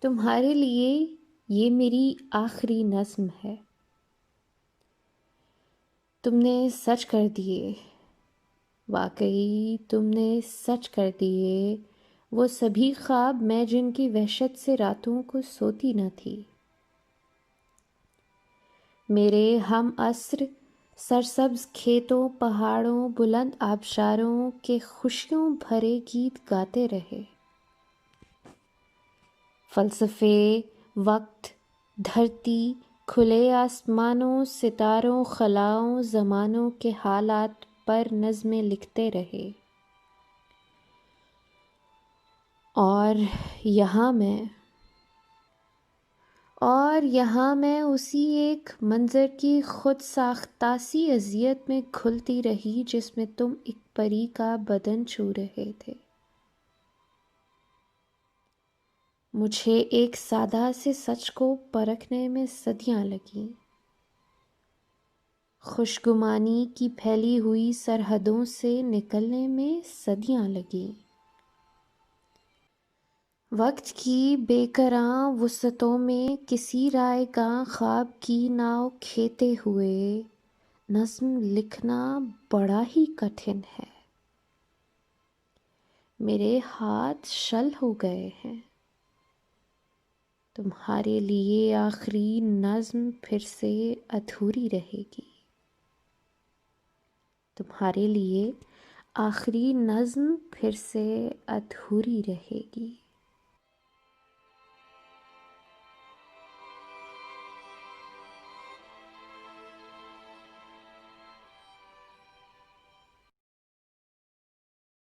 تمہارے لیے یہ میری آخری نظم ہے۔ تم نے سچ کر دیے، واقعی تم نے سچ کر دیے، وہ سبھی خواب میں جن کی وحشت سے راتوں کو سوتی نہ تھی۔ میرے ہم عصر سرسبز کھیتوں، پہاڑوں، بلند آبشاروں کے خوشیوں بھرے گیت گاتے رہے۔ فلسفے، وقت، دھرتی، کھلے آسمانوں، ستاروں، خلاؤں، زمانوں کے حالات پر نظمیں لکھتے رہے۔ اور یہاں میں اسی ایک منظر کی خود ساختہ سی اذیت میں کھلتی رہی جس میں تم ایک پری کا بدن چھو رہے تھے۔ مجھے ایک سادہ سے سچ کو پرکھنے میں صدیاں لگیں، خوشگمانی کی پھیلی ہوئی سرحدوں سے نکلنے میں صدیاں لگیں۔ وقت کی بے کراں وسعتوں میں کسی رائے گاں خواب کی ناؤ کھیتے ہوئے نظم لکھنا بڑا ہی کٹھن ہے۔ میرے ہاتھ شل ہو گئے ہیں۔ تمہارے لیے آخری نظم پھر سے ادھوری رہے گی۔ تمہارے لیے آخری نظم پھر سے ادھوری رہے گی۔